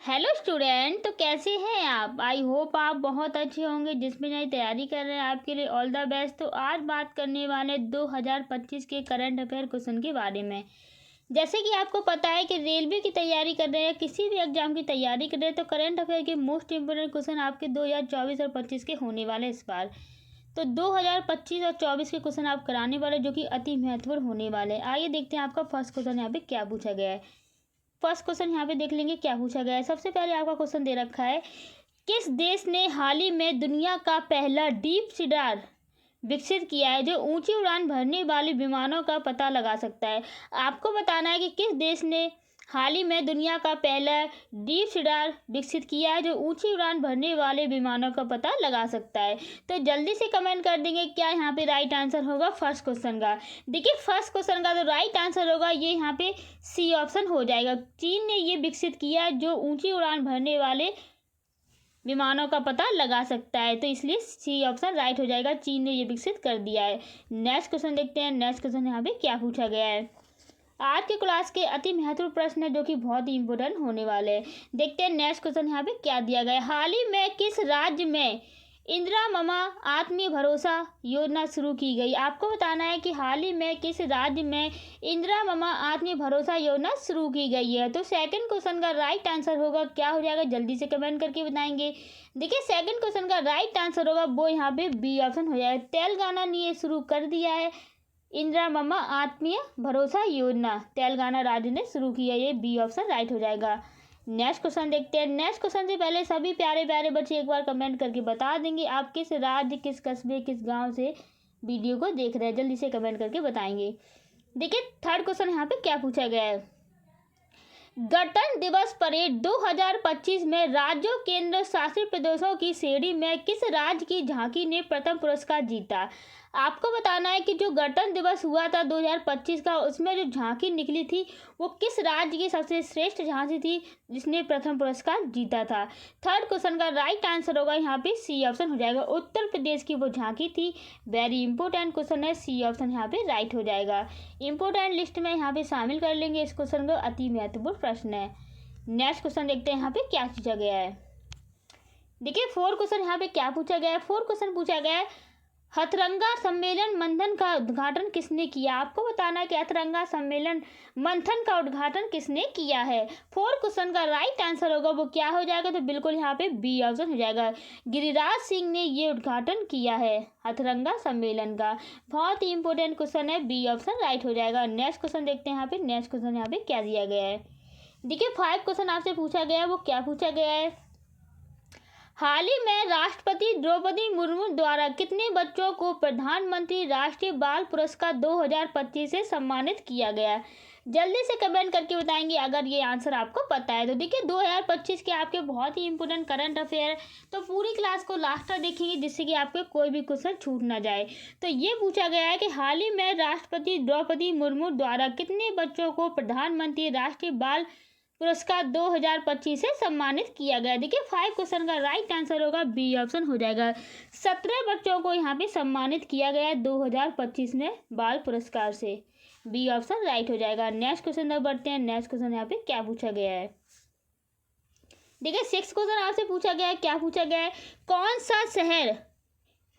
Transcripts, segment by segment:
Hello student, तो कैसे हैं आप। आई होप आप बहुत अच्छे होंगे। जिसमें नई तैयारी कर रहे हैं आपके लिए ऑल द बेस्ट। तो आज बात करने वाले 2025 के करंट अफेयर क्वेश्चन के बारे में। जैसे कि आपको पता है कि रेलवे की तैयारी कर रहे हैं, किसी भी एग्जाम की तैयारी कर रहे हैं, तो करंट अफेयर के मोस्ट इंपोर्टेंट क्वेश्चन आपके 2024 और 25 के होने वाले इस बार। तो 2025 और 24 के क्वेश्चन आप कराने वाले, जो कि अति महत्वपूर्ण होने वाले। आइए देखते हैं आपका फर्स्ट क्वेश्चन यहाँ पे क्या पूछा गया है। फर्स्ट क्वेश्चन यहाँ पे देख लेंगे क्या पूछा गया है। सबसे पहले आपका क्वेश्चन दे रखा है, किस देश ने हाल ही में दुनिया का पहला डीप सी रडार विकसित किया है जो ऊंची उड़ान भरने वाले विमानों का पता लगा सकता है। आपको बताना है कि किस देश ने हाल ही में दुनिया का पहला डीप सी रडार विकसित किया है जो ऊंची उड़ान भरने वाले विमानों का पता लगा सकता है। तो जल्दी से कमेंट कर देंगे क्या यहाँ पे राइट आंसर होगा फर्स्ट क्वेश्चन का। देखिए फर्स्ट क्वेश्चन का तो राइट आंसर होगा ये यहाँ पे सी ऑप्शन हो जाएगा। चीन ने ये विकसित किया है जो ऊंची उड़ान भरने वाले विमानों का पता लगा सकता है। तो इसलिए सी ऑप्शन राइट हो जाएगा, चीन ने ये विकसित कर दिया है। नेक्स्ट क्वेश्चन देखते हैं। नेक्स्ट क्वेश्चन यहाँ पे क्या पूछा गया है। आज के क्लास के अति महत्वपूर्ण प्रश्न है जो कि बहुत ही इंपॉर्टेंट होने वाले हैं। देखते हैं नेक्स्ट क्वेश्चन यहाँ पे क्या दिया गया है। हाल ही में किस राज्य में इंदिरा ममा आत्मीय भरोसा योजना शुरू की गई। आपको बताना है कि हाल ही में किस राज्य में इंदिरा ममा आत्मीय भरोसा योजना शुरू की गई है। तो सेकंड क्वेश्चन का राइट आंसर होगा क्या हो जाएगा, जल्दी से कमेंट करके बताएंगे। देखिए सेकंड क्वेश्चन का राइट आंसर होगा वो यहाँ पे बी ऑप्शन हो जाएगा। तेलंगाना ने ये शुरू कर दिया है इंदिरा ममा आत्मीय भरोसा योजना, तेलंगाना राज्य ने शुरू किया, ये बी ऑप्शन राइट हो जाएगा। नेक्स्ट क्वेश्चन देखते हैं। नेक्स्ट क्वेश्चन से पहले सभी प्यारे प्यारे बच्चे एक बार कमेंट करके बता देंगे आप किस राज्य, किस कस्बे, किस गांव से वीडियो को देख रहे हैं। जल्दी से कमेंट करके बताएंगे। देखिए थर्ड क्वेश्चन यहाँ पे क्या पूछा गया है। गणतंत्र दिवस परेड 2025 में राज्यों केंद्र शासित प्रदेशों की श्रेणी में किस राज्य की झांकी ने प्रथम पुरस्कार जीता। आपको बताना है कि जो गणतंत्र दिवस हुआ था 2025 का, उसमें जो झांकी निकली थी वो किस राज्य की सबसे श्रेष्ठ झांकी थी जिसने प्रथम पुरस्कार जीता था। थर्ड क्वेश्चन का राइट आंसर होगा यहाँ पे सी ऑप्शन हो जाएगा, उत्तर प्रदेश की वो झांकी थी। वेरी इंपॉर्टेंट क्वेश्चन है, सी ऑप्शन यहाँ पे राइट हो जाएगा। इंपॉर्टेंट लिस्ट में यहाँ पे शामिल कर लेंगे इस क्वेश्चन को, अति महत्वपूर्ण प्रश्न है। नेक्स्ट क्वेश्चन देखते हैं यहाँ पे क्या पूछा गया है। देखिए फोर्थ क्वेश्चन यहाँ पे क्या पूछा गया है। फोर्थ क्वेश्चन पूछा गया है, हथरंगा सम्मेलन मंथन का उद्घाटन किसने किया। आपको बताना है कि हथरंगा सम्मेलन मंथन का उद्घाटन किसने किया है। फोर्थ क्वेश्चन का राइट आंसर होगा वो क्या हो जाएगा, तो बिल्कुल यहाँ पे बी ऑप्शन हो जाएगा, गिरिराज सिंह ने ये उद्घाटन किया है हथरंगा सम्मेलन का। बहुत ही इंपॉर्टेंट क्वेश्चन है, बी ऑप्शन राइट हो जाएगा। नेक्स्ट क्वेश्चन देखते हैं यहाँ पे। नेक्स्ट क्वेश्चन यहाँ पे क्या दिया गया है। देखिए 5 क्वेश्चन आपसे पूछा गया है, वो क्या पूछा गया है। हाल ही में राष्ट्रपति द्रौपदी मुर्मू द्वारा कितने बच्चों को प्रधानमंत्री राष्ट्रीय बाल पुरस्कार 2025 से सम्मानित किया गया। जल्दी से कमेंट करके बताएंगे अगर ये आंसर आपको पता है। तो देखिए 2025 के आपके बहुत ही इंपॉर्टेंट करंट अफेयर, तो पूरी क्लास को लास्ट तक देखेंगे जिससे कि आपके कोई भी क्वेश्चन छूट ना जाए। तो ये पूछा गया है कि हाल ही में राष्ट्रपति द्रौपदी मुर्मू द्वारा कितने बच्चों को प्रधानमंत्री राष्ट्रीय बाल पुरस्कार 2025 से सम्मानित किया गया। देखिए 5 क्वेश्चन का राइट आंसर होगा बी ऑप्शन हो जाएगा। 17 बच्चों को यहाँ पे सम्मानित किया गया है 2025 में बाल पुरस्कार से, बी ऑप्शन राइट हो जाएगा। नेक्स्ट क्वेश्चन तक बढ़ते हैं। नेक्स्ट क्वेश्चन यहाँ पे क्या पूछा गया है। देखिए 6 क्वेश्चन आपसे पूछा गया है, क्या पूछा गया है, कौन सा शहर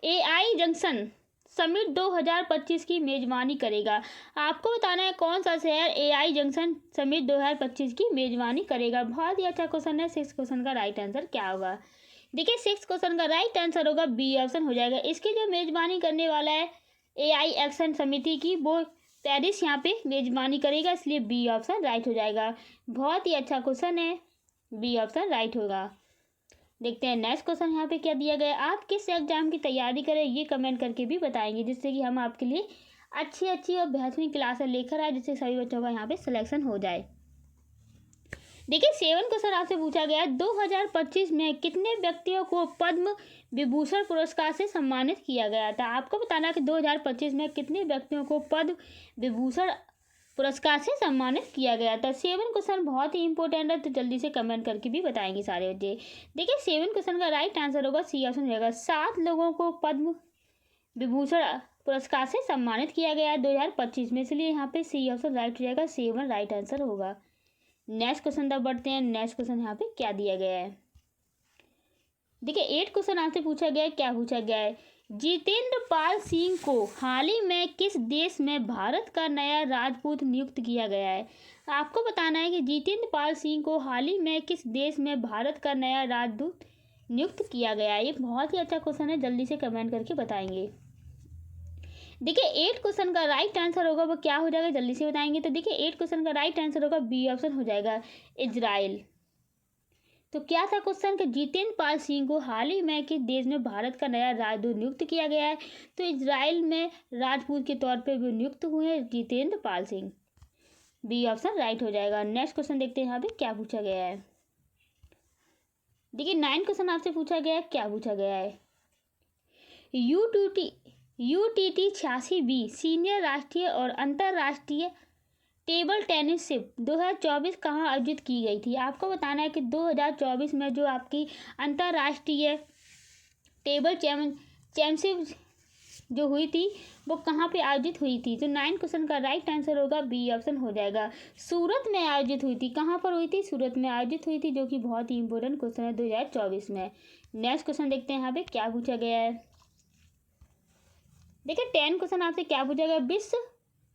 AI जंक्शन समिट 2025 की मेजबानी करेगा। आपको बताना है कौन सा शहर AI जंक्शन समिट 2025 की मेजबानी करेगा। बहुत ही अच्छा क्वेश्चन है। 6 क्वेश्चन का राइट आंसर क्या होगा। देखिए 6 क्वेश्चन का राइट आंसर होगा बी ऑप्शन हो जाएगा। इसकी जो मेजबानी करने वाला है AI एक्शन समिति की, वो पेरिस यहाँ पे मेजबानी करेगा, इसलिए बी ऑप्शन राइट हो जाएगा। बहुत ही अच्छा क्वेश्चन है, बी ऑप्शन राइट होगा। देखते हैं नेक्स्ट क्वेश्चन यहाँ पे क्या दिया गया है। आप किस एग्जाम की तैयारी करें ये कमेंट करके भी बताएंगे जिससे कि हम आपके लिए अच्छी और बेहतरीन क्लासें लेकर आए जिससे सभी बच्चों का यहाँ पे सिलेक्शन हो जाए। देखिए 7 क्वेश्चन आपसे पूछा गया है, 2025 में कितने व्यक्तियों को पद्म विभूषण पुरस्कार से सम्मानित किया गया था। आपको बताना है कि 2025 में कितने व्यक्तियों को पद्म विभूषण पुरस्कार से सम्मानित किया गया था। 7 क्वेश्चन बहुत ही इंपॉर्टेंट है, तो जल्दी से कमेंट करके भी बताएंगे सारे बच्चे। देखिए 7 क्वेश्चन का राइट आंसर होगा सी ऑप्शन रहेगा, 7 लोगों को पद्म विभूषण पुरस्कार से सम्मानित किया गया है 2025 में, इसलिए यहाँ पे सी ऑप्शन राइट हो जाएगा, 7 राइट आंसर होगा। नेक्स्ट क्वेश्चन तब बढ़ते हैं। नेक्स्ट क्वेश्चन यहाँ पे क्या दिया गया है, देखिए 8 क्वेश्चन आपसे पूछा गया है। क्या पूछा गया है, जितेंद्र पाल सिंह को हाल ही में किस देश में भारत का नया राजदूत नियुक्त किया गया है। आपको बताना है कि जितेंद्र पाल सिंह को हाल ही में किस देश में भारत का नया राजदूत नियुक्त किया गया है। ये बहुत ही अच्छा क्वेश्चन है, जल्दी से कमेंट करके बताएंगे। देखिए 8 क्वेश्चन का राइट आंसर होगा वो क्या हो जाएगा, जल्दी से बताएंगे। तो देखिए 8 क्वेश्चन का राइट आंसर होगा बी ऑप्शन हो जाएगा, इजराइल। तो क्या था क्वेश्चन कि जितेंद्र पाल सिंह को हाल ही में किस देश में भारत का नया राजदूत नियुक्त किया गया है। तो इजराइल में राजदूत के तौर पे भी नियुक्त हुए हैं Jitendra Pal Singh. B option right हो जाएगा। नेक्स्ट क्वेश्चन देखते हैं यहाँ पे क्या पूछा गया है। देखिए 9 क्वेश्चन आपसे पूछा गया है। क्या पूछा गया है, यूटीटी 86 सीनियर राष्ट्रीय और अंतर्राष्ट्रीय टेबल टेनिस 2024 कहाँ आयोजित की गई थी। आपको बताना है कि 2024 में जो आपकी अंतर्राष्ट्रीय टेबल चैंपियनशिप जो हुई थी वो कहाँ पे आयोजित हुई थी। तो 9 क्वेश्चन का राइट आंसर होगा बी ऑप्शन हो जाएगा, सूरत में आयोजित हुई थी। कहाँ पर हुई थी, सूरत में आयोजित हुई थी, जो कि बहुत ही इंपॉर्टेंट क्वेश्चन है 2024 में। नेक्स्ट क्वेश्चन देखते हैं यहाँ पे क्या पूछा गया है। देखिए 10 क्वेश्चन आपसे क्या पूछा गया, विश्व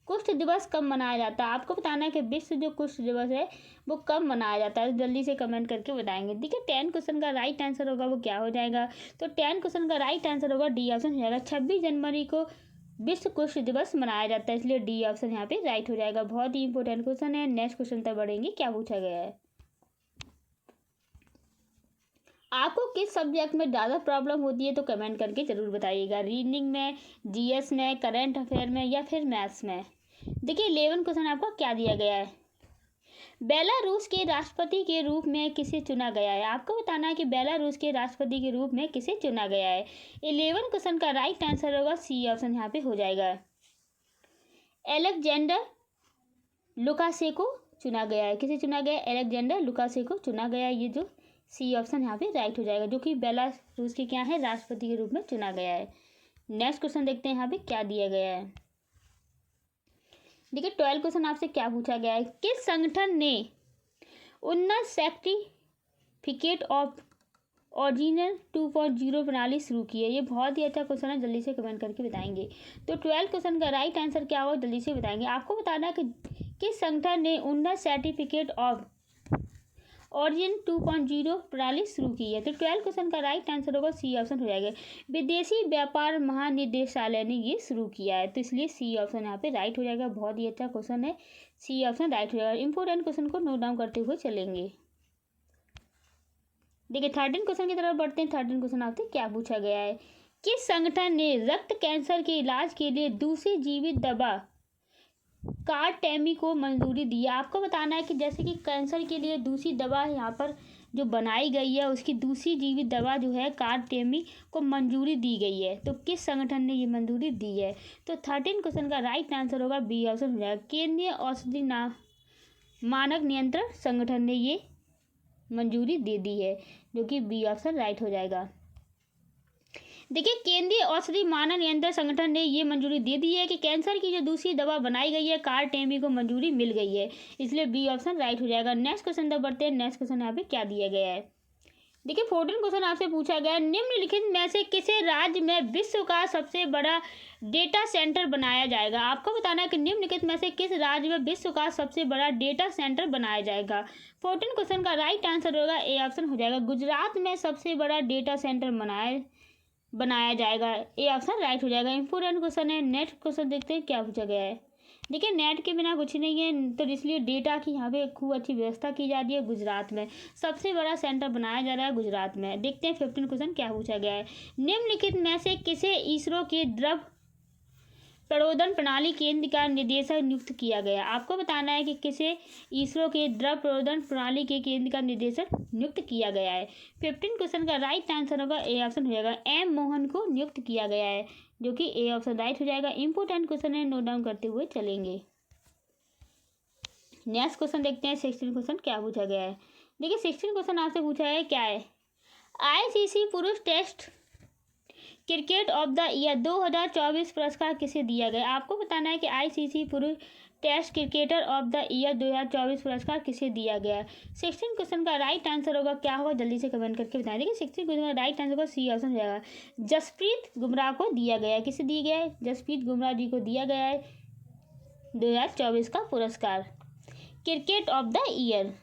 कुष्ठ दिवस कब मनाया जाता है। आपको बताना है कि विश्व जो कुष्ठ दिवस है वो कब मनाया जाता है, जल्दी से कमेंट करके बताएंगे। देखिए 10 क्वेश्चन का राइट आंसर होगा वो क्या हो जाएगा। तो 10 क्वेश्चन का राइट आंसर होगा डी ऑप्शन हो जाएगा, 26 जनवरी को विश्व कुष्ठ दिवस मनाया जाता है, इसलिए डी ऑप्शन यहाँ पे राइट हो जाएगा। बहुत ही इंपॉर्टेंट क्वेश्चन है। नेक्स्ट क्वेश्चन तक बढ़ेंगे। क्या पूछा गया है, आपको किस सब्जेक्ट में ज़्यादा प्रॉब्लम होती है तो कमेंट करके ज़रूर बताइएगा, रीजनिंग में, जीएस में, करंट अफेयर में या फिर मैथ्स में। देखिए 11 क्वेश्चन आपको क्या दिया गया है, बेलारूस के राष्ट्रपति के रूप में किसे चुना गया है। आपको बताना है कि बेलारूस के राष्ट्रपति के रूप में किसे चुना गया है। 11 क्वेश्चन का राइट आंसर होगा सी ऑप्शन यहाँ पे हो जाएगा, एलेक्जेंडर लुकाशेंको चुना गया है। किसे चुना गया है, एलेक्जेंडर लुकाशेंको चुना गया है। ये जो सी ऑप्शन यहाँ पे राइट हो जाएगा, जो कि बेलारूस के क्या है, राष्ट्रपति के रूप में चुना गया है। नेक्स्ट क्वेश्चन देखते हैं यहाँ पे क्या दिया गया है। देखिए 12 क्वेश्चन आपसे क्या पूछा गया है, किस संगठन ने उन्नत सर्टिफिकेट ऑफ ओरिजिनल 2.0 प्रणाली शुरू की है। ये बहुत ही अच्छा क्वेश्चन है, जल्दी से कमेंट करके बताएंगे। तो 12 क्वेश्चन का राइट आंसर क्या होगा, जल्दी से बताएंगे। आपको बताना है कि किस संगठन ने उन्नत सर्टिफिकेट ऑफ ओरिजिन 2.0 प्रणाली शुरू की है। तो 12 क्वेश्चन का राइट आंसर होगा सी ऑप्शन हो जाएगा, विदेशी व्यापार महानिदेशालय ने ये शुरू किया है, तो इसलिए सी ऑप्शन यहाँ पे राइट हो जाएगा। बहुत ही अच्छा क्वेश्चन है, सी ऑप्शन राइट हो जाएगा। इंपॉर्टेंट क्वेश्चन को नोट डाउन करते हुए चलेंगे। देखिए 13 क्वेश्चन की तरफ बढ़ते हैं। 13 क्वेश्चन आपसे क्या पूछा गया है, किस संगठन ने रक्त कैंसर के इलाज के लिए दूसरी जीवित दवा कार्टेमी को मंजूरी दी है। आपको बताना है कि जैसे कि कैंसर के लिए दूसरी दवा यहाँ पर जो बनाई गई है उसकी दूसरी जीवित दवा जो है कार्टेमी को मंजूरी दी गई है, तो किस संगठन ने ये मंजूरी दी है। तो 13 क्वेश्चन का राइट आंसर होगा बी ऑप्शन हो जाएगा, केंद्रीय औषधि मानक नियंत्रण संगठन ने ये मंजूरी दे दी है, जो कि बी ऑप्शन राइट हो जाएगा। देखिए केंद्रीय औषधि मानक नियंत्रण संगठन ने ये मंजूरी दे दी है कि कैंसर की जो दूसरी दवा बनाई गई है कार्टेमी को मंजूरी मिल गई है, इसलिए बी ऑप्शन राइट हो जाएगा। नेक्स्ट क्वेश्चन तक बढ़ते हैं। नेक्स्ट क्वेश्चन यहाँ पे क्या दिया गया है। देखिए 14 क्वेश्चन आपसे पूछा गया है, निम्नलिखित में से किसे राज्य में विश्व का सबसे बड़ा डेटा सेंटर बनाया जाएगा। आपको बताना है कि निम्नलिखित में से किस राज्य में विश्व का सबसे बड़ा डेटा सेंटर बनाया जाएगा। 14 क्वेश्चन का राइट आंसर होगा ए ऑप्शन हो जाएगा, गुजरात में सबसे बड़ा डेटा सेंटर बनाया जाएगा। ए ऑप्शन राइट हो जाएगा। इंपॉर्टेंट क्वेश्चन है। नेक्स्ट क्वेश्चन देखते हैं क्या पूछा गया है। देखिए नेट के बिना कुछ नहीं है, तो इसलिए डेटा की यहाँ पे खूब अच्छी व्यवस्था की जा रही है। गुजरात में सबसे बड़ा सेंटर बनाया जा रहा है गुजरात में। देखते हैं 15 क्वेश्चन क्या पूछा गया है, निम्नलिखित में से किसे इसरो के द्रव प्ररोधन प्रणाली केंद्र का निदेशक नियुक्त किया गया। आपको बताना है कि किसे इसरो के द्रव प्ररोधन प्रणाली के केंद्र का निदेशक नियुक्त किया गया है। 15 क्वेश्चन का राइट आंसर होगा ए ऑप्शन हो जाएगा, एम मोहन को नियुक्त किया गया है, जो कि ए ऑप्शन राइट हो जाएगा। इंपॉर्टेंट क्वेश्चन है, नोट डाउन करते हुए चलेंगे। नेक्स्ट क्वेश्चन देखते हैं 16 क्वेश्चन क्या पूछा गया है। देखिए 16 क्वेश्चन आपसे पूछा है क्या है, आईसीसी पुरुष test cricket of the year 2024 पुरस्कार किसे दिया गया। आपको बताना है कि आईसीसी पुरुष test cricketer of the year 2024 पुरस्कार किसे दिया गया? 16 क्वेश्चन का राइट आंसर होगा क्या होगा, जल्दी से कमेंट करके बताएं। देखिए 16 क्वेश्चन का राइट आंसर होगा सी ऑप्शन हो जाएगा। जसप्रीत बुमराह को दिया गया है। किसे दिया गया है? जसप्रीत बुमराह जी को दिया गया है 2024 का पुरस्कार cricket of the year.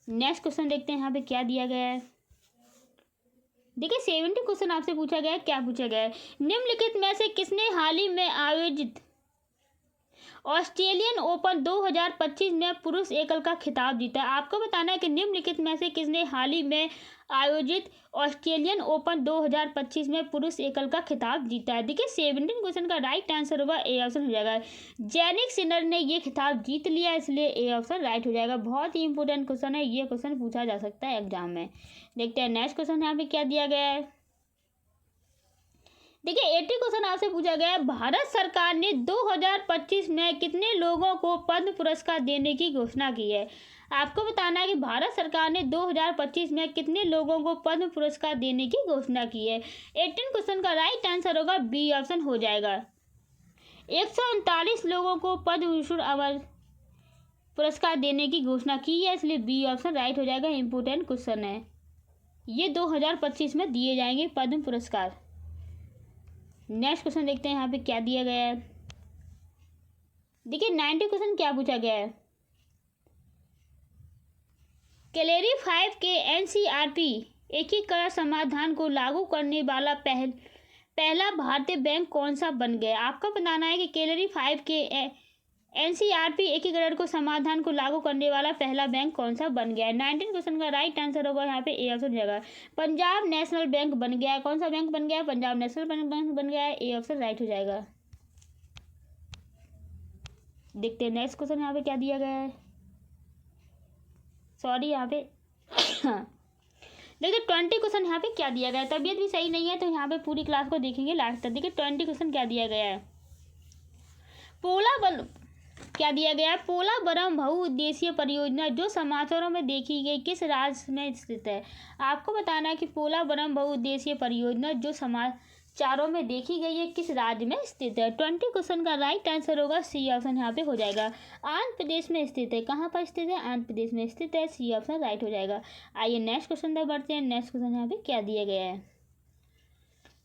Next question देखते हैं यहाँ पे क्या दिया गया है। देखिए 70 क्वेश्चन आपसे पूछा गया है। क्या पूछा गया है? निम्नलिखित में से किसने हाल ही में आयोजित ऑस्ट्रेलियन ओपन 2025 में पुरुष एकल का खिताब जीता? आपको बताना है कि निम्नलिखित में से किसने हाल ही में आयोजित ऑस्ट्रेलियन ओपन 2025 में पुरुष एकल का खिताब जीता है। देखिए 17 क्वेश्चन का राइट आंसर होगा ए ऑप्शन हो जाएगा। जैनिक सिनर ने ये खिताब जीत लिया, इसलिए ए ऑप्शन राइट हो जाएगा। बहुत ही इंपॉर्टेंट क्वेश्चन है, ये क्वेश्चन पूछा जा सकता है एग्जाम में। देखते हैं नेक्स्ट क्वेश्चन यहाँ पे क्या दिया गया है। देखिए 80 क्वेश्चन आपसे पूछा गया है। भारत सरकार ने 2025 में कितने लोगों को पद्म पुरस्कार देने की घोषणा की है? आपको बताना है कि भारत सरकार ने 2025 में कितने लोगों को पद्म पुरस्कार देने की घोषणा की है। 18 क्वेश्चन का राइट आंसर होगा बी ऑप्शन हो जाएगा। 139 लोगों को पद्म भूषण अवार्ड पुरस्कार देने की घोषणा की है, इसलिए बी ऑप्शन राइट हो जाएगा। इंपोर्टेंट क्वेश्चन है ये, 2025 में दिए जाएंगे पद्म पुरस्कार। नेक्स्ट क्वेश्चन देखते हैं यहाँ पे क्या दिया गया है। देखिए 90 क्वेश्चन क्या पूछा गया है। कैलेरी 5 के एनसीईआरटी एकीकरण समाधान को लागू करने वाला पहला भारतीय बैंक कौन सा बन गया? आपको बताना है कि कैलेरी 5 के एनसीईआरटी एकीकरण को समाधान को लागू करने वाला पहला बैंक कौन सा बन गया है। 19 क्वेश्चन का राइट आंसर होगा यहाँ पे ए ऑप्शन हो जाएगा। पंजाब नेशनल बैंक बन गया है। कौन सा बैंक बन गया है? पंजाब नेशनल बैंक बन गया है। ए ऑप्शन राइट हो जाएगा। देखते हैं नेक्स्ट क्वेश्चन यहाँ पे क्या दिया गया है। सॉरी यहाँ पे देखिए 20 क्वेश्चन यहाँ पे क्या दिया गया है। तबीयत भी सही नहीं है तो यहाँ पे पूरी क्लास को देखेंगे लास्ट तक। देखिए 20 क्वेश्चन क्या दिया गया है। क्या दिया गया है? पोलावरम बहुउद्देशीय परियोजना जो समाचारों में देखी गई किस राज्य में स्थित है? आपको बताना है कि पोलावरम बहुउद्देशीय परियोजना जो समाचारों में देखी गई है किस राज्य में स्थित है। 20 क्वेश्चन का राइट आंसर होगा सी ऑप्शन यहाँ पे हो जाएगा। आंध्र प्रदेश में स्थित है। कहाँ पर स्थित है? आंध्र प्रदेश में स्थित है। सी ऑप्शन राइट हो जाएगा। आइए नेक्स्ट क्वेश्चन तक बढ़ते हैं। नेक्स्ट क्वेश्चन यहाँ पे क्या दिया गया है।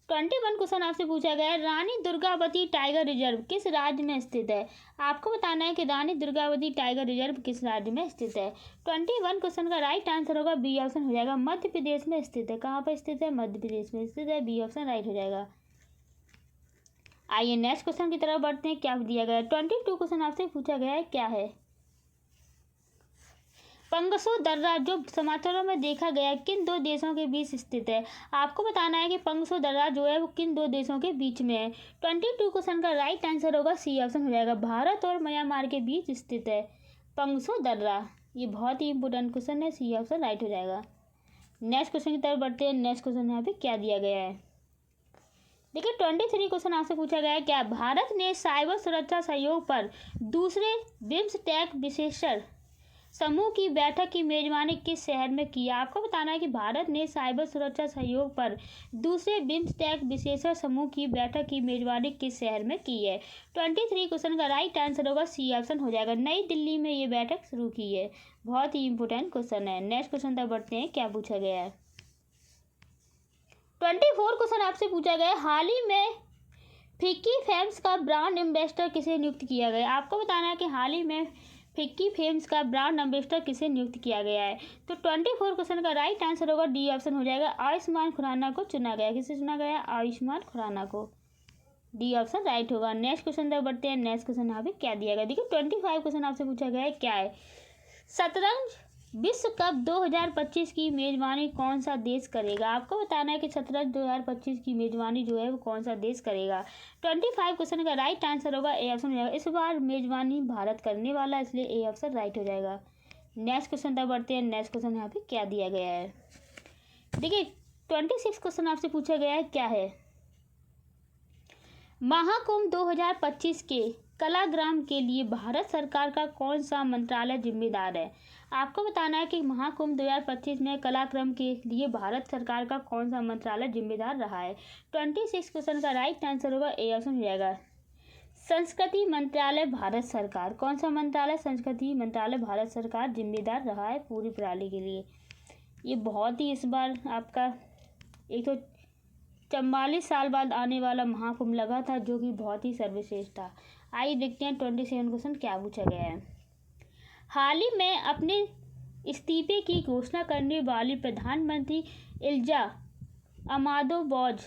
21 क्वेश्चन आपसे पूछा गया है। रानी दुर्गावती टाइगर रिजर्व किस राज्य में स्थित है? आपको बताना है कि रानी दुर्गावती टाइगर रिजर्व किस राज्य में स्थित है। 21 क्वेश्चन का राइट आंसर होगा बी ऑप्शन हो जाएगा। मध्य प्रदेश में स्थित है। कहाँ पर स्थित है? मध्य प्रदेश में स्थित है। बी ऑप्शन राइट हो जाएगा। आइए नेक्स्ट क्वेश्चन की तरफ बढ़ते हैं। क्या दिया गया है। 22 क्वेश्चन आपसे पूछा गया है। क्या है? पंगसो दर्रा जो समाचारों में देखा गया किन दो देशों के बीच स्थित है? आपको बताना है कि पंगसो दर्रा जो है वो किन दो देशों के बीच में है। 22 क्वेश्चन का राइट आंसर होगा सी ऑप्शन हो जाएगा। भारत और म्यांमार के बीच स्थित है पंगसो दर्रा। ये बहुत ही इंपॉर्टेंट क्वेश्चन है। सी ऑप्शन राइट हो जाएगा। नेक्स्ट क्वेश्चन की तरफ बढ़ते हैं। नेक्स्ट क्वेश्चन यहाँ पे क्या दिया गया है। देखिए 23 क्वेश्चन आपसे पूछा गया है। क्या भारत ने साइबर सुरक्षा सहयोग पर दूसरे बिम्सटेक विशेषज्ञ समूह की बैठक की मेजबानी किस शहर में की? आपको बताना है कि भारत ने साइबर सुरक्षा सहयोग पर दूसरे बिम्सटेक विशेषज्ञ समूह की बैठक की मेजबानी किस शहर में की है। 23 क्वेश्चन का राइट आंसर होगा सी ऑप्शन हो जाएगा। नई दिल्ली में ये बैठक शुरू की है। बहुत ही इंपॉर्टेंट क्वेश्चन है। नेक्स्ट क्वेश्चन तक बढ़ते हैं। क्या पूछा गया है। 24 क्वेश्चन आपसे पूछा गया है। हाल ही में फिक्की फेम्स का ब्रांड एम्बेसडर किसे नियुक्त किया गया? आपको बताना है कि हाल ही में फिक्की फेम्स का ब्रांड एम्बेसडर किसे नियुक्त किया गया है। तो 24 क्वेश्चन का राइट आंसर होगा डी ऑप्शन हो जाएगा। आयुष्मान खुराना को चुना गया। किसे चुना गया? आयुष्मान खुराना को। डी ऑप्शन राइट होगा। नेक्स्ट क्वेश्चन तक बढ़ते हैं। नेक्स्ट क्वेश्चन यहाँ पे क्या दिया गया। देखिए 25 क्वेश्चन आपसे पूछा गया है। क्या है? शतरंज विश्व कप 2025 की मेजबानी कौन सा देश करेगा? आपको बताना है कि शतरंज 2025 की मेजबानी जो है वो कौन सा देश करेगा। 25 क्वेश्चन का राइट आंसर होगा ए ऑप्शन हो जाएगा। इस बार मेजबानी भारत करने वाला है, इसलिए ए ऑप्शन राइट हो जाएगा। नेक्स्ट क्वेश्चन तक बढ़ते हैं। नेक्स्ट क्वेश्चन यहाँ पे क्या दिया गया है। देखिए 26 क्वेश्चन आपसे पूछा गया है। क्या है? महाकुंभ 2025 के कलाग्राम के लिए भारत सरकार का कौन सा मंत्रालय जिम्मेदार है? आपको बताना है कि महाकुंभ 2025 में कलाक्रम के लिए भारत सरकार का कौन सा मंत्रालय जिम्मेदार रहा है। 26 क्वेश्चन का राइट आंसर होगा ए ऑप्शन हो जाएगा। संस्कृति मंत्रालय भारत सरकार, कौन सा मंत्रालय? संस्कृति मंत्रालय भारत सरकार जिम्मेदार रहा है पूरी प्रणाली के लिए। ये बहुत ही इस बार आपका 144 साल बाद आने वाला महाकुंभ लगा था, जो कि बहुत ही सर्वश्रेष्ठ था। आइए देखते हैं 27 क्वेश्चन क्या पूछा गया है। हाल ही में अपने इस्तीफे की घोषणा करने वाली प्रधानमंत्री इल्जा अमादो बोज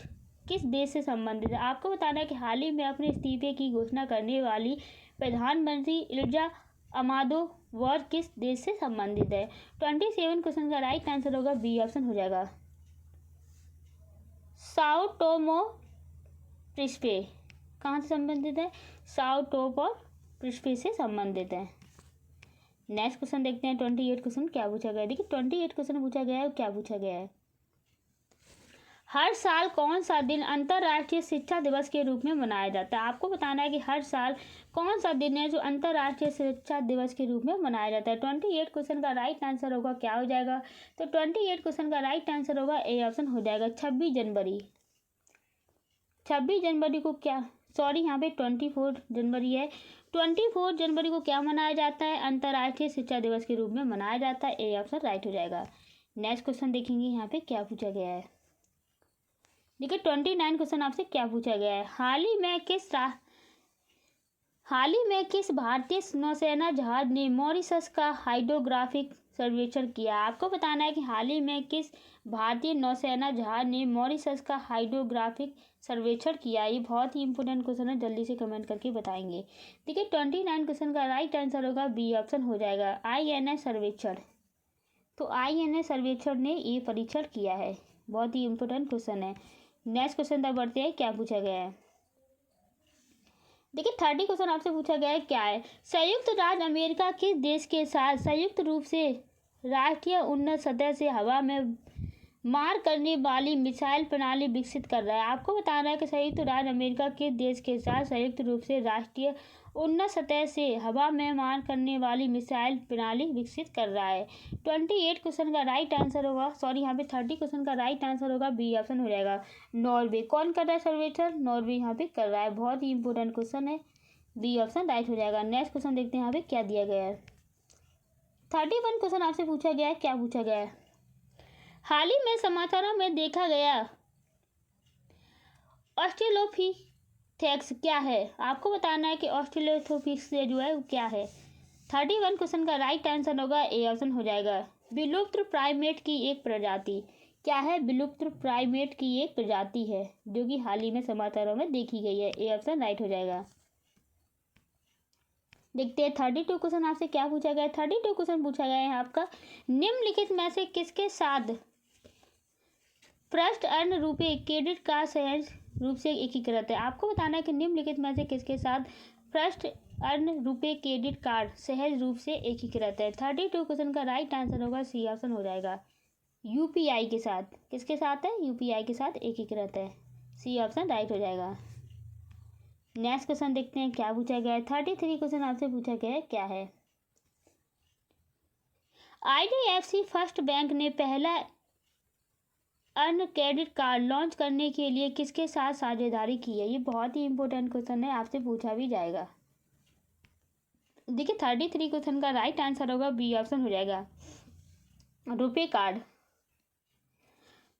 किस देश से संबंधित है? आपको बताना है कि हाल ही में अपने इस्तीफे की घोषणा करने वाली प्रधानमंत्री इल्जा अमादो बोज किस देश से संबंधित है? 27 क्वेश्चन का राइट आंसर होगा बी ऑप्शन हो जाएगा, साओ टोमो प्रिंसिपे। कहाँ से संबंधित है? साओ टोमो प्रिंसिपे से संबंधित है। नेक्स्ट क्वेश्चन देखते हैं 28 क्वेश्चन क्या पूछा गया है। देखिए 28 क्वेश्चन पूछा गया है, क्या पूछा गया है। हर साल कौन सा दिन अंतर्राष्ट्रीय शिक्षा दिवस के रूप में मनाया जाता है? आपको बताना है कि हर साल कौन सा दिन है जो अंतर्राष्ट्रीय शिक्षा दिवस के रूप में मनाया जाता है। 28 क्वेश्चन का राइट आंसर होगा क्या हो जाएगा? तो 28 क्वेश्चन का राइट आंसर होगा ए ऑप्शन हो जाएगा, 26 जनवरी। 26 जनवरी को क्या, सॉरी यहाँ पे 24 जनवरी है। 24 जनवरी को क्या मनाया जाता है? अंतर्राष्ट्रीय शिक्षा दिवस के रूप में मनाया जाता है। ए ऑप्शन राइट हो जाएगा। नेक्स्ट क्वेश्चन देखेंगे यहाँ पे क्या पूछा गया है। देखिए 29 क्वेश्चन आपसे क्या पूछा गया है। हाल ही में किस भारतीय नौसेना जहाज ने मॉरिशस का हाइड्रोग्राफिक सर्वेक्षण किया? आपको बताना है कि हाल ही में किस भारतीय नौसेना जहाज ने मॉरिशस का हाइड्रोग्राफिक सर्वेक्षण किया? ये बहुत ही इंपॉर्टेंट क्वेश्चन है, जल्दी से कमेंट करके बताएंगे। देखिए 29 क्वेश्चन का राइट आंसर होगा बी ऑप्शन हो जाएगा, INS सर्वेक्षण। तो INS सर्वेक्षण ने ये परीक्षण किया है, बहुत ही इंपॉर्टेंट क्वेश्चन है। नेक्स्ट क्वेश्चन तक बढ़ते हैं, क्या पूछा गया है। देखिए 30 क्वेश्चन आपसे पूछा गया है, क्या है। संयुक्त राज्य अमेरिका किस देश के साथ संयुक्त रूप से राष्ट्रीय उन्नत सतह से हवा में मार करने वाली मिसाइल प्रणाली विकसित कर रहा है? आपको बताना है कि संयुक्त राज्य अमेरिका किस देश के साथ संयुक्त रूप से राष्ट्रीय उन्नत सतह से हवा में मार करने वाली मिसाइल प्रणाली विकसित कर रहा है। 28 क्वेश्चन का राइट आंसर होगा, सॉरी यहाँ पे 30 क्वेश्चन का राइट आंसर होगा बी ऑप्शन हो जाएगा, नॉर्वे। कौन कर रहा है सर्वेक्षण? नॉर्वे यहाँ पे कर रहा है, बहुत ही इंपॉर्टेंट क्वेश्चन है, बी ऑप्शन राइट हो जाएगा। नेक्स्ट क्वेश्चन देखते हैं यहाँ पे क्या दिया गया है। 31 क्वेश्चन आपसे पूछा गया है, क्या पूछा गया है। हाल ही में समाचारों में देखा गया ऑस्ट्रेलोपिथेकस क्या है? आपको बताना है कि ऑस्ट्रेलोपिथेकस जो है वो क्या है। 31 क्वेश्चन का राइट आंसर होगा ए ऑप्शन हो जाएगा, विलुप्त प्राइमेट की एक प्रजाति। क्या है? विलुप्त प्राइमेट की एक प्रजाति है, जो कि हाल ही में समाचारों में देखी गई है। ए ऑप्शन राइट हो जाएगा। देखते हैं 32 क्वेश्चन आपसे क्या पूछा गया है। 32 क्वेश्चन पूछा गया है आपका, निम्नलिखित में से किसके साथ पृष्ठ अन्य रुपये क्रेडिट कार्ड सहज रूप से एकीकृत है? आपको बताना है कि निम्नलिखित में से किसके साथ पृष्ठ अन्य रुपये क्रेडिट कार्ड सहज रूप से एकीकृत है। 32 क्वेश्चन का राइट आंसर होगा सी ऑप्शन हो जाएगा, UPI के साथ। किसके साथ है? UPI के साथ एकीकृत है, सी ऑप्शन राइट हो जाएगा। नेक्स्ट क्वेश्चन देखते हैं क्या पूछा गया है। 33 क्वेश्चन आपसे पूछा गया है, क्या है। IDFC फर्स्ट बैंक ने पहला अन्य क्रेडिट कार्ड लॉन्च करने के लिए किसके साथ साझेदारी की है? ये बहुत ही इंपॉर्टेंट क्वेश्चन है, आपसे पूछा भी जाएगा। देखिए 33 क्वेश्चन का राइट आंसर होगा बी ऑप्शन हो जाएगा, रुपे कार्ड।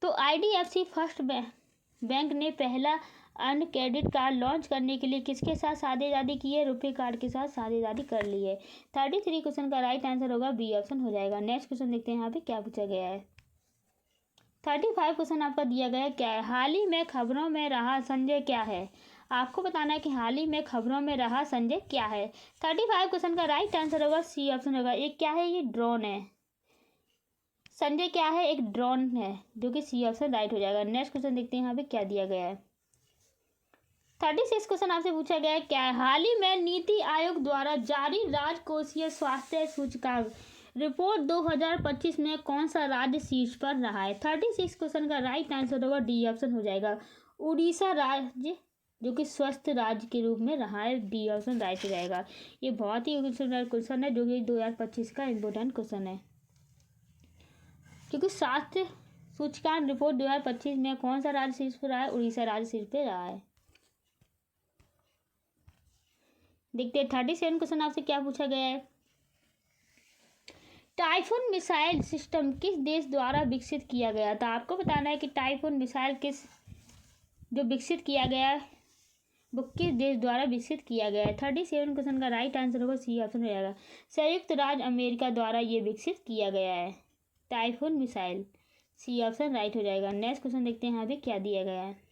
तो IDFC फर्स्ट बैंक ने पहला अन्य क्रेडिट कार्ड लॉन्च करने के लिए किसके साथ साझेदारी की है? रुपे कार्ड के साथ साझेदारी कर ली है। 33 क्वेश्चन का राइट आंसर होगा बी ऑप्शन हो जाएगा। नेक्स्ट क्वेश्चन देखते हैं यहाँ पे क्या पूछा गया है। 35 क्वेश्चन आपका दिया गया है, क्या है। हाल ही में खबरों में रहा संजय क्या है? आपको बताना है कि हाल ही में खबरों में रहा संजय क्या है। 35 क्वेश्चन का राइट आंसर होगा सी ऑप्शन होगा, एक क्या है? ये ड्रोन है। संजय क्या है? एक ड्रोन है, जो कि सी ऑप्शन राइट हो जाएगा। नेक्स्ट क्वेश्चन देखते हैं यहाँ पे क्या दिया गया है। 36 क्वेश्चन आपसे पूछा गया है, क्या है। हाल ही में नीति आयोग द्वारा जारी राजकोषीय स्वास्थ्य सूचकांक रिपोर्ट 2025 में कौन सा राज्य शीर्ष पर रहा है? 36 क्वेश्चन का राइट आंसर होगा डी ऑप्शन हो जाएगा, उड़ीसा राज्य, जो कि स्वस्थ राज्य के रूप में रहा है। डी ऑप्शन राइट हो जाएगा। ये बहुत ही क्वेश्चन है, जो कि 2025 का इम्पोर्टेंट क्वेश्चन है, क्योंकि स्वास्थ्य सूचकांक रिपोर्ट 2025 में कौन सा राज्य शीर्ष पर रहा है? उड़ीसा राज्य शीर्ष पर रहा है। देखते हैं 37 क्वेश्चन आपसे क्या पूछा गया है। टाइफून मिसाइल सिस्टम किस देश द्वारा विकसित किया गया था। आपको बताना है कि टाइफून मिसाइल जो विकसित किया गया है वो किस देश द्वारा विकसित किया गया है। 37 क्वेश्चन का राइट आंसर होगा सी ऑप्शन हो जाएगा। संयुक्त राज्य अमेरिका द्वारा ये विकसित किया गया है typhoon missile. C option right हो जाएगा। नेक्स्ट क्वेश्चन देखते हैं यहाँ पे क्या दिया गया है।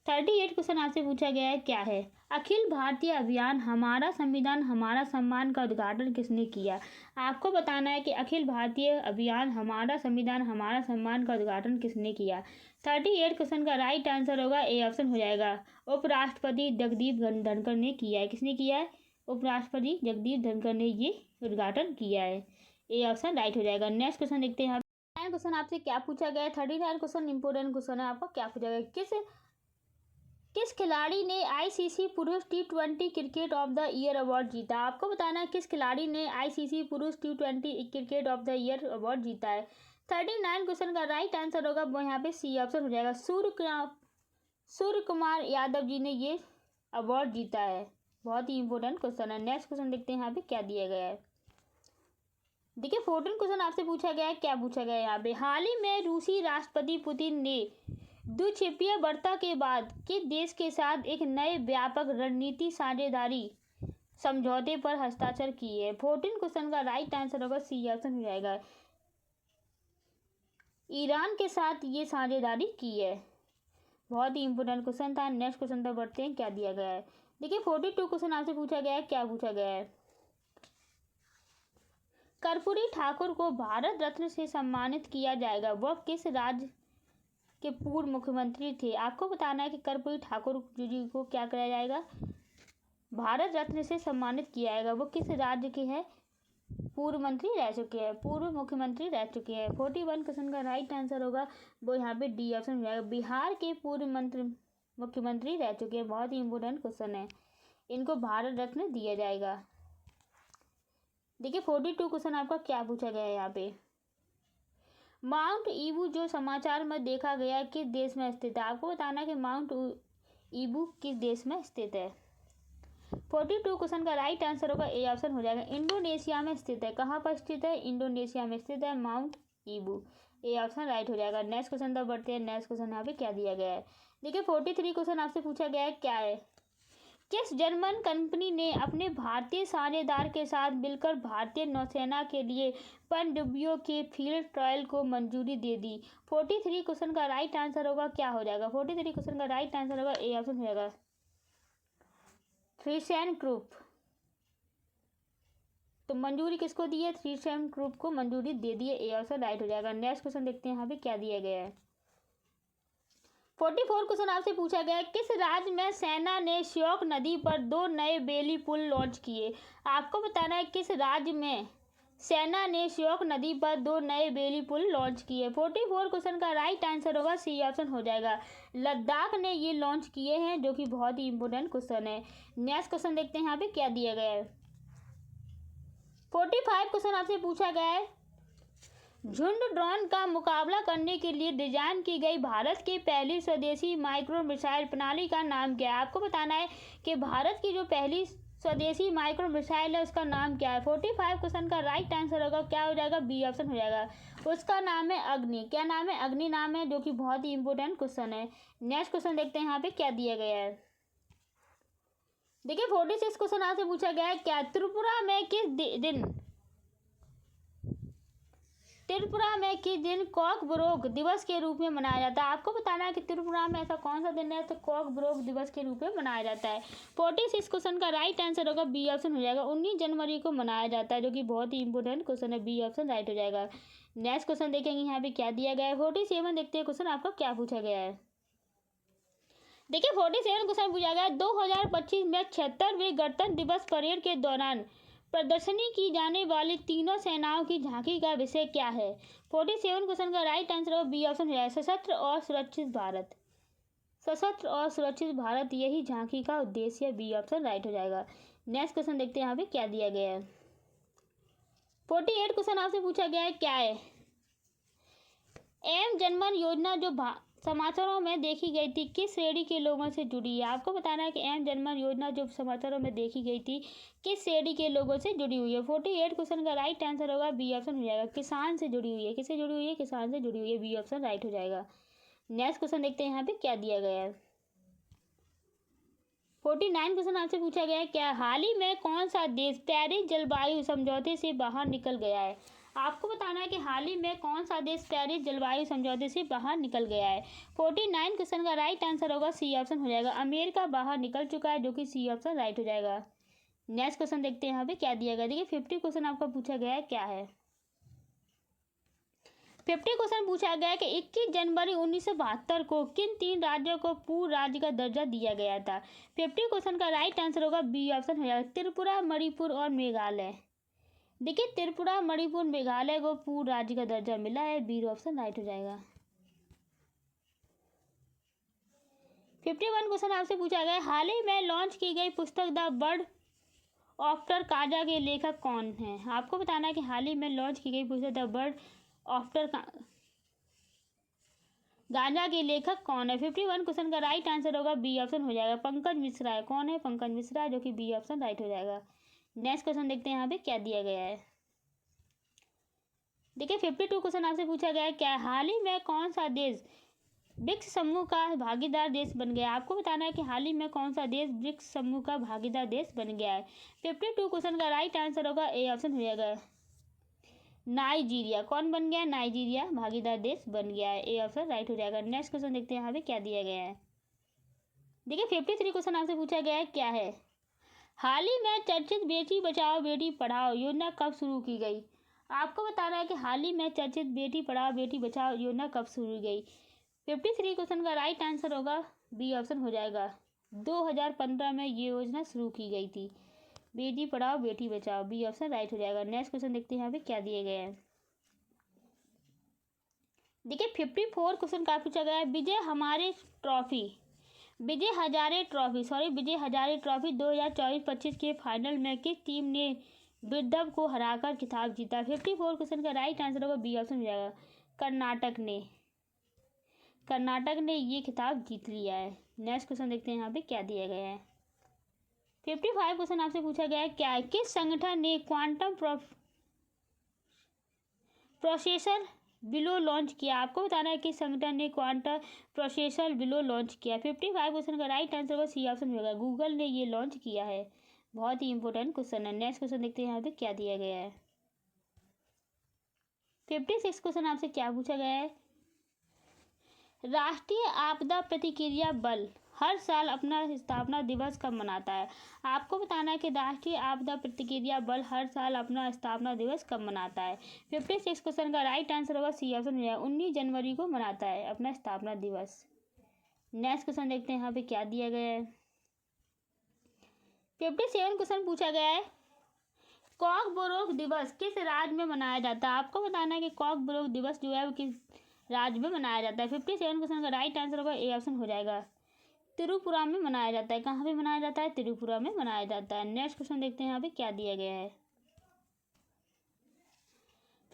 38 क्वेश्चन आपसे पूछा गया है क्या है। अखिल भारतीय अभियान हमारा संविधान हमारा सम्मान का उद्घाटन किसने किया। आपको बताना है कि अखिल भारतीय अभियान हमारा संविधान हमारा सम्मान का उद्घाटन किसने किया। 38 क्वेश्चन का राइट आंसर होगा ए ऑप्शन हो जाएगा। उपराष्ट्रपति जगदीप धनखड़ ने किया है। किसने किया है। उपराष्ट्रपति जगदीप धनखड़ ने ये उद्घाटन किया है। ए ऑप्शन राइट हो जाएगा। नेक्स्ट क्वेश्चन देखते हैं। क्वेश्चन आपसे क्या पूछा गया है। 39 क्वेश्चन इंपोर्टेंट क्वेश्चन है। आपको क्या पूछा गया। किस खिलाड़ी ने आईसीसी पुरुष T20 cricket of the year award जीता। आपको बताना है किस खिलाड़ी ने आईसीसी पुरुष T20 cricket of the year award जीता है। 39 क्वेश्चन का राइट आंसर होगा वो यहाँ पे सी ऑप्शन हो जाएगा। सूर्य कुमार यादव जी ने ये अवार्ड जीता है। बहुत ही इंपॉर्टेंट क्वेश्चन है। नेक्स्ट क्वेश्चन देखते हैं यहाँ पे क्या दिया गया है। देखिए 14 क्वेश्चन आपसे पूछा गया है। क्या पूछा गया है यहाँ पे। हाल ही में रूसी राष्ट्रपति पुतिन ने द्विपक्षीय वार्ता के बाद किस देश के साथ एक नए व्यापक रणनीति साझेदारी समझौते पर हस्ताक्षर किए हैं। 14 क्वेश्चन का राइट आंसर होगा सी ऑप्शन हो जाएगा। ईरान के साथ ये साझेदारी की है। बहुत ही इंपोर्टेंट क्वेश्चन था। नेक्स्ट क्वेश्चन पर बढ़ते हैं क्या दिया गया है। देखिए 42 क्वेश्चन आपसे पूछा गया है। क्या पूछा गया है। कर्पूरी ठाकुर को भारत रत्न से सम्मानित किया जाएगा। वह किस राज्य के पूर्व मुख्यमंत्री थे। आपको बताना है कि कर्पूरी ठाकुर जी को क्या कराया जाएगा। भारत रत्न से सम्मानित किया जाएगा। वो किस राज्य के हैं। पूर्व मंत्री रह चुके हैं। पूर्व मुख्यमंत्री रह चुके हैं। 41 क्वेश्चन का राइट आंसर होगा वो यहाँ पे डी ऑप्शन हो जाएगा। बिहार के पूर्व मुख्यमंत्री रह चुके हैं। बहुत ही इंपोर्टेंट क्वेश्चन है। इनको भारत रत्न दिया जाएगा। देखिए 42 क्वेश्चन आपका क्या पूछा गया है यहाँ पे। माउंट ईबू जो समाचार में देखा गया किस देश में स्थित है। आपको बताना है कि माउंट ईबू किस देश में स्थित है। 42 क्वेश्चन का राइट आंसर होगा ए ऑप्शन हो जाएगा। इंडोनेशिया में स्थित है। कहाँ पर स्थित है। इंडोनेशिया में स्थित है माउंट ईबू। ए ऑप्शन राइट हो जाएगा। नेक्स्ट क्वेश्चन तक बढ़ते हैं। नेक्स्ट क्वेश्चन यहाँ पे क्या दिया गया है। देखिए 43 क्वेश्चन आपसे पूछा गया है क्या है। किस जर्मन कंपनी ने अपने भारतीय साझेदार के साथ मिलकर भारतीय नौसेना के लिए पनडुब्बियों के फील्ड ट्रायल को मंजूरी दे दी। 43 क्वेश्चन का राइट आंसर होगा क्या हो जाएगा। 43 क्वेश्चन का राइट आंसर होगा ए ऑप्शन हो जाएगा। थ्रीसेन ग्रुप। तो मंजूरी किसको दी है। थ्रीसेन ग्रुप को मंजूरी दे दी है। ए ऑप्शन राइट हो जाएगा। नेक्स्ट क्वेश्चन देखते हैं यहाँ पे क्या दिया गया है। 44 क्वेश्चन आपसे पूछा गया है। किस राज्य में सेना ने श्योक नदी पर 2 नए बेली पुल लॉन्च किए। आपको बताना है किस राज्य में सेना ने श्योक नदी पर 2 नए बेली पुल लॉन्च किए। 44 क्वेश्चन का राइट आंसर होगा सी ऑप्शन हो जाएगा। लद्दाख ने ये लॉन्च किए हैं जो कि बहुत ही इंपोर्टेंट क्वेश्चन है। नेक्स्ट क्वेश्चन देखते हैं यहाँ पे क्या दिया गया है। 45 क्वेश्चन आपसे पूछा गया है। झुंड ड्रोन का मुकाबला करने के लिए डिजाइन की गई भारत की पहली स्वदेशी माइक्रो मिसाइल प्रणाली का नाम क्या है। आपको बताना है कि भारत की जो पहली स्वदेशी माइक्रो मिसाइल है उसका नाम क्या है। 45 क्वेश्चन का राइट आंसर होगा क्या हो जाएगा। बी ऑप्शन हो जाएगा। उसका नाम है अग्नि। क्या नाम है। अग्नि नाम है जो कि बहुत ही इंपॉर्टेंट क्वेश्चन है। नेक्स्ट क्वेश्चन देखते हैं यहाँ पे क्या दिया गया है। देखिए 46 क्वेश्चन आपसे पूछा गया है क्या। त्रिपुरा में किस दिन कॉकबोरोक दिवस के रूप में मनाया जाता है। आपको बताना है कि त्रिपुरा में ऐसा कौन सा दिन है तो कॉकबोरोक दिवस के रूप में मनाया जाता है। 46 क्वेश्चन का राइट आंसर होगा बी ऑप्शन हो जाएगा। 19 जनवरी को मनाया जाता है जो कि बहुत ही इंपॉर्टेंट क्वेश्चन है। बी ऑप्शन राइट हो जाएगा। नेक्स्ट क्वेश्चन देखेंगे यहाँ पे क्या दिया गया है। 47 देखते हैं क्वेश्चन आपका क्या पूछा गया है। देखिए 47 क्वेश्चन पूछा गया है। 2025 में 76वें गणतंत्र दिवस परेड के दौरान प्रदर्शनी की जाने वाली तीनों सेनाओं की झांकी का विषय क्या है। 47 क्वेश्चन का राइट आंसर होगा बी ऑप्शन है सशस्त्र और सुरक्षित भारत। सशस्त्र और सुरक्षित भारत यही झांकी का उद्देश्य है। बी ऑप्शन राइट हो जाएगा। नेक्स्ट क्वेश्चन देखते हैं यहाँ पे क्या दिया गया है। 48 क्वेश्चन आपसे पूछा गया है क्या है। एम जनमन योजना जो समाचारों में देखी गई थी किस श्रेणी के लोगों से जुड़ी है? आपको बताना है कि एम जनमन योजना जो समाचारों में देखी गई थी किस श्रेणी के लोगों से जुड़ी हुई है? 48 क्वेश्चन का राइट आंसर होगा बी ऑप्शन हो जाएगा, किसान से जुड़ी हुई है। किससे जुड़ी हुई है? किसान से जुड़ी हुई है, बी ऑप्शन राइट हो जाएगा। नेक्स्ट क्वेश्चन देखते हैं यहाँ पे क्या दिया गया है। 49 क्वेश्चन आपसे पूछा गया है क्या हाल ही में कौन सा देश पेरिस जलवायु समझौते से बाहर निकल गया है? आपको बताना है कि हाल ही में कौन सा देश पेरिस जलवायु समझौते से बाहर निकल गया है। 49 क्वेश्चन का राइट आंसर होगा सी ऑप्शन हो जाएगा, अमेरिका बाहर निकल चुका है, जो कि सी ऑप्शन राइट हो जाएगा। नेक्स्ट क्वेश्चन देखते हैं यहाँ पे क्या दिया गया। देखिए 50 क्वेश्चन आपका पूछा गया है क्या है। 50 क्वेश्चन पूछा गया है कि 21 जनवरी 1972 को किन 3 राज्यों को पूर्व राज्य का दर्जा दिया गया था? 50 क्वेश्चन का राइट आंसर होगा बी ऑप्शन हो जाएगा, त्रिपुरा, मणिपुर और मेघालय। देखिए त्रिपुरा, मणिपुर, मेघालय को पूर्व राज्य का दर्जा मिला है, बी ऑप्शन राइट हो जाएगा। 51 क्वेश्चन आपसे पूछा गया है हाल ही में लॉन्च की गई पुस्तक द बर्ड आफ्टर काजा के लेखक कौन है? आपको बताना है कि हाल ही में लॉन्च की गई पुस्तक द बर्ड आफ्टर गांजा के लेखक कौन है? 51 क्वेश्चन का राइट आंसर होगा बी ऑप्शन हो जाएगा, पंकज मिश्रा है। कौन है? पंकज मिश्रा, जो कि बी ऑप्शन राइट हो जाएगा। नेक्स्ट क्वेश्चन देखते हैं यहाँ पे क्या दिया गया है। देखिए 52 क्वेश्चन आपसे पूछा गया है क्या हाल ही में कौन सा देश ब्रिक्स समूह का भागीदार देश बन गया? आपको बताना है कि हाल ही में कौन सा देश ब्रिक्स समूह का भागीदार देश बन गया है। 52 क्वेश्चन का राइट आंसर होगा ए ऑप्शन हो जाएगा, नाइजीरिया। कौन बन गया? नाइजीरिया भागीदार देश बन गया है, ए ऑप्शन राइट हो जाएगा। नेक्स्ट क्वेश्चन देखते हैं यहाँ पे क्या दिया गया है। देखिए 53 क्वेश्चन आपसे पूछा गया है क्या है हाल ही में चर्चित बेटी बचाओ बेटी पढ़ाओ योजना कब शुरू की गई? आपको बताना है कि हाल ही में चर्चित बेटी पढ़ाओ बेटी बचाओ योजना कब शुरू की गई। 53 क्वेश्चन का राइट आंसर होगा बी ऑप्शन हो जाएगा, 2015 में ये योजना शुरू की गई थी, Beti Padhao Beti Bachao, B option right हो जाएगा। नेक्स्ट क्वेश्चन देखते हैं यहाँ पे क्या दिए गए हैं। देखिए 54 क्वेश्चन का पूछा गया है विजय हजारे ट्रॉफी 2024-25 के फाइनल में किस टीम ने विदर्भ को हराकर खिताब जीता? 54 क्वेश्चन का राइट आंसर होगा बी ऑप्शन हो जाएगा, कर्नाटक ने ये खिताब जीत लिया है। नेक्स्ट क्वेश्चन देखते हैं यहाँ पे क्या दिया गया है। 55 क्वेश्चन आपसे पूछा गया है क्या है किस संगठन ने क्वांटम प्रोसेसर बिलो लॉन्च किया? आपको बताना है किस संगठन ने क्वांटम प्रोसेसर बिलो लॉन्च किया। 55 क्वेश्चन का राइट आंसर होगा सी ऑप्शन होगा, गूगल ने ये लॉन्च किया है। बहुत ही इंपॉर्टेंट क्वेश्चन है। नेक्स्ट क्वेश्चन देखते हैं यहाँ पे क्या दिया गया है। 56 क्वेश्चन आपसे क्या पूछा गया है राष्ट्रीय आपदा प्रतिक्रिया बल हर साल अपना स्थापना दिवस कब मनाता है? आपको बताना है कि राष्ट्रीय आपदा प्रतिक्रिया बल हर साल अपना स्थापना दिवस कब मनाता है। 56 क्वेश्चन का राइट आंसर होगा सी ऑप्शन हो जाएगा, 19 जनवरी को मनाता है अपना स्थापना दिवस। नेक्स्ट क्वेश्चन देखते हैं यहाँ पे क्या दिया गया है। 57 क्वेश्चन पूछा गया है कॉकबोरोक दिवस किस राज्य में मनाया जाता है? आपको बताना है कि कॉकबोरोक दिवस जो है वो किस राज्य में मनाया जाता है। 57 क्वेश्चन का राइट आंसर होगा ए ऑप्शन हो जाएगा, त्रिपुरा में मनाया जाता है। कहाँ पे मनाया जाता है? त्रिपुरा में मनाया जाता है। नेक्स्ट क्वेश्चन देखते हैं यहाँ पे क्या दिया गया है।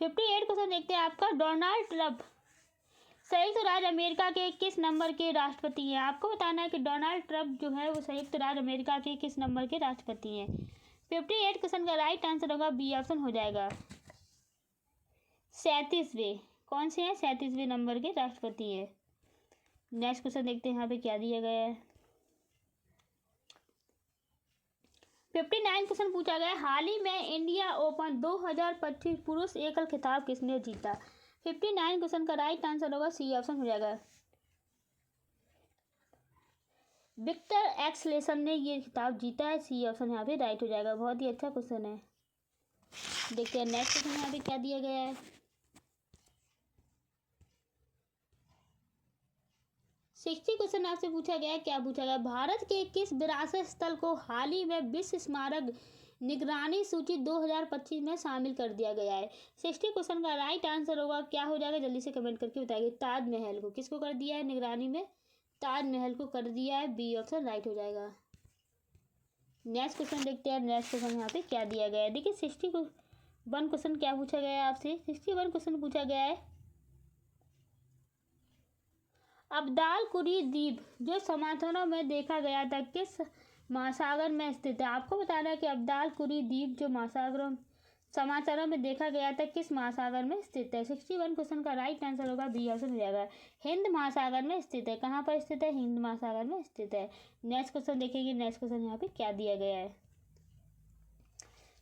58 क्वेश्चन देखते हैं आपका डोनाल्ड ट्रंप संयुक्त राज्य अमेरिका के किस नंबर के राष्ट्रपति हैं? आपको बताना है कि डोनाल्ड ट्रंप जो है वो संयुक्त राज्य अमेरिका के किस नंबर के राष्ट्रपति हैं। 58 क्वेश्चन का राइट आंसर होगा बी ऑप्शन हो जाएगा, 37वें। कौन से हैं? 37वें नंबर के राष्ट्रपति हैं। नेक्स्ट क्वेश्चन देखते हैं यहाँ पे क्या दिया गया है। 59 क्वेश्चन पूछा गया है हाल ही में इंडिया ओपन 2025 पुरुष एकल खिताब किसने जीता? 59 क्वेश्चन का राइट आंसर होगा सी ऑप्शन हो जाएगा, विक्टर एक्सलेसन ने ये खिताब जीता है, सी ऑप्शन यहाँ पे राइट हो जाएगा। बहुत ही अच्छा क्वेश्चन है। देखते हैं नेक्स्ट क्वेश्चन यहाँ पे क्या दिया गया है। 60 क्वेश्चन आपसे पूछा गया है क्या पूछा गया भारत के किस विरासत स्थल को हाल ही में विश्व स्मारक निगरानी सूची 2025 में शामिल कर दिया गया है? 60 क्वेश्चन का राइट आंसर होगा क्या हो जाएगा, जल्दी से कमेंट करके बताइए। ताजमहल को किसको कर दिया है निगरानी में? ताजमहल को कर दिया है, बी ऑप्शन राइट हो जाएगा। नेक्स्ट क्वेश्चन देखते हैं। नेक्स्ट क्वेश्चन यहाँ पे क्या दिया गया है। देखिए 61 क्वेश्चन क्या पूछा गया है आपसे। 61 क्वेश्चन पूछा गया है अब्दालकुरी द्वीप जो समाचारों में देखा गया था किस महासागर में स्थित है? आपको बताना है कि अब्दालकुरी द्वीप जो समाचारों में देखा गया था किस महासागर में स्थित है? 61 क्वेश्चन का राइट आंसर होगा बी ऑप्शन हो जाएगा। हिंद महासागर में स्थित है। कहाँ पर स्थित है? हिंद महासागर में स्थित है। नेक्स्ट क्वेश्चन देखेंगे। नेक्स्ट क्वेश्चन यहाँ पे क्या दिया गया है?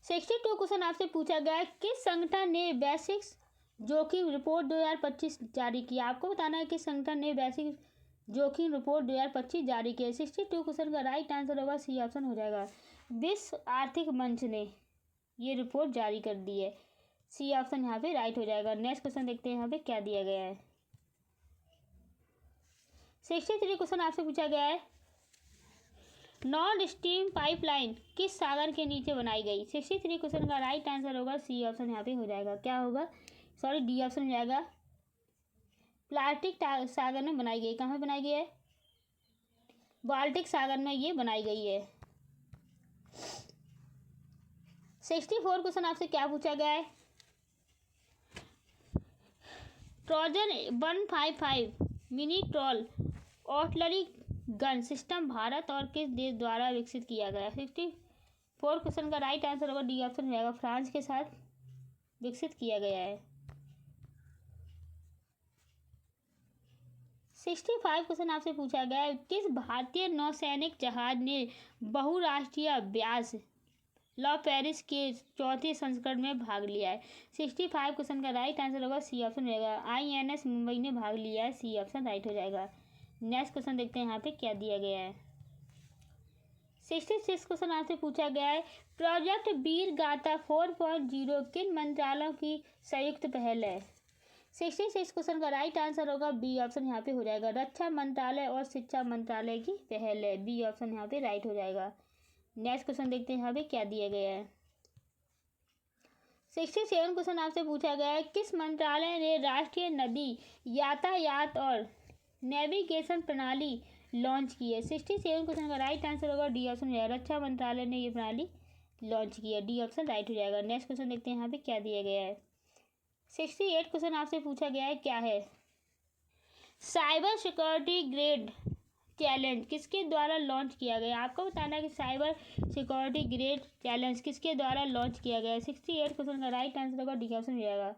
62 क्वेश्चन आपसे पूछा गया है किस संगठन ने वैश्विक जोखिम रिपोर्ट 2025 जारी किया? आपको बताना है किस संगठन ने वैश्विक जोखिम रिपोर्ट 2025 जारी किया। 62 क्वेश्चन का राइट आंसर होगा सी ऑप्शन हो जाएगा। विश्व आर्थिक मंच ने ये रिपोर्ट जारी कर दी है। सी ऑप्शन यहाँ पे राइट हो जाएगा। नेक्स्ट क्वेश्चन देखते हैं यहाँ पे क्या दिया गया है। 63 क्वेश्चन आपसे पूछा गया है नॉर्थ स्ट्रीम पाइपलाइन किस सागर के नीचे बनाई गई? 63 क्वेश्चन का राइट आंसर होगा सी ऑप्शन यहाँ पे हो जाएगा। क्या होगा? सॉरी, डी ऑप्शन हो जाएगा। बाल्टिक सागर में बनाई गई। कहाँ बनाई गई है? बाल्टिक सागर में ये बनाई गई है। 64 क्वेश्चन आपसे क्या पूछा गया है? Trojan 155 mini troll artillery gun system Bharat और किस देश द्वारा विकसित किया गया? 64 क्वेश्चन का राइट आंसर होगा डी ऑप्शन हो जाएगा। फ्रांस के साथ विकसित किया गया है। 65 क्वेश्चन आपसे पूछा गया है किस भारतीय नौसैनिक जहाज ने बहुराष्ट्रीय अभ्यास लॉ पेरिस के चौथे संस्करण में भाग लिया है? 65 क्वेश्चन का राइट आंसर होगा सी ऑप्शन हो जाएगा। INS मुंबई ने भाग लिया है। सी ऑप्शन राइट हो जाएगा। नेक्स्ट क्वेश्चन देखते हैं यहाँ पे क्या दिया गया है। 66 क्वेश्चन आपसे पूछा गया है प्रोजेक्ट वीर गाथा 4.0 किन मंत्रालयों की संयुक्त पहल है? 66 क्वेश्चन का राइट आंसर होगा बी ऑप्शन यहाँ पे हो जाएगा। रक्षा मंत्रालय और शिक्षा मंत्रालय की पहल है। बी ऑप्शन यहाँ पे राइट हो जाएगा। नेक्स्ट क्वेश्चन देखते हैं यहाँ पे क्या दिया गया है। 67 क्वेश्चन आपसे पूछा गया है किस मंत्रालय ने राष्ट्रीय नदी यातायात और नेविगेशन प्रणाली लॉन्च की है? 67 क्वेश्चन का राइट आंसर होगा डी ऑप्शन हो जाएगा। रक्षा मंत्रालय ने ये प्रणाली लॉन्च की है। डी ऑप्शन राइट हो जाएगा। नेक्स्ट क्वेश्चन देखते हैं यहाँ पे क्या दिया गया है। 68 क्वेश्चन आपसे पूछा गया है क्या है? साइबर सिक्योरिटी ग्रेड चैलेंज किसके द्वारा लॉन्च किया गया? आपको बताना है कि साइबर सिक्योरिटी ग्रेड चैलेंज किसके द्वारा लॉन्च किया गया है? 68 क्वेश्चन का राइट आंसर होगा डी ऑप्शन हो जाएगा।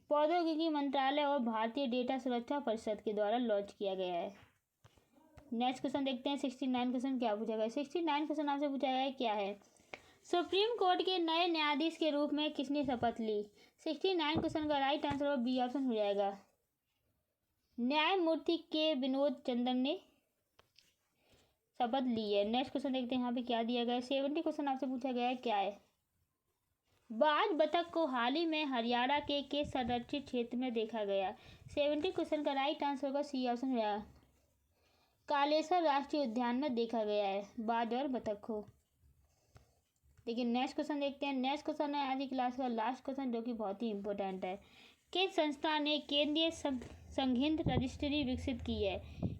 प्रौद्योगिकी मंत्रालय और भारतीय डेटा सुरक्षा परिषद के द्वारा लॉन्च किया गया है। नेक्स्ट क्वेश्चन देखते हैं। 69 क्वेश्चन क्या पूछा गया? 69 क्वेश्चन आपसे पूछा गया है क्या है? सुप्रीम कोर्ट के नए न्यायाधीश के रूप में किसने शपथ ली? 69 क्वेश्चन का राइट आंसर होगा बी ऑप्शन हो जाएगा। न्यायमूर्ति के विनोद चंद्रन ने शपथ ली है। नेक्स्ट क्वेश्चन देखते हैं यहाँ पे क्या दिया गया है। 70 क्वेश्चन आपसे पूछा गया है क्या है? बाज बतख को हाल ही में हरियाणा के संरक्षित क्षेत्र में देखा गया? 70 क्वेश्चन का राइट आंसर होगा सी ऑप्शन हो जाएगा। कालेश्वर राष्ट्रीय उद्यान में देखा गया है बाज और बतख को। देखिए नेक्स्ट क्वेश्चन देखते हैं। नेक्स्ट क्वेश्चन है आज की क्लास का लास्ट क्वेश्चन जो कि बहुत ही इंपॉर्टेंट है। किस संस्था ने केंद्रीय संघित रजिस्ट्री विकसित की है?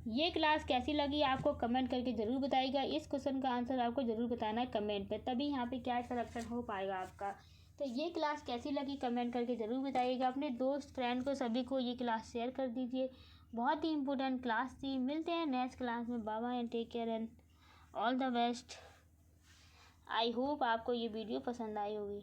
ये क्लास कैसी लगी आपको कमेंट करके ज़रूर बताइएगा। इस क्वेश्चन का आंसर आपको ज़रूर बताना है कमेंट पे, तभी यहाँ पे क्या सिलेक्शन हो पाएगा आपका। तो ये क्लास कैसी लगी कमेंट करके ज़रूर बताइएगा। अपने दोस्त फ्रेंड को सभी को ये क्लास शेयर कर दीजिए। बहुत ही इंपॉर्टेंट क्लास थी। मिलते हैं नेक्स्ट क्लास में। Bye bye and take care and all the best. I hope आपको ये वीडियो पसंद आई होगी।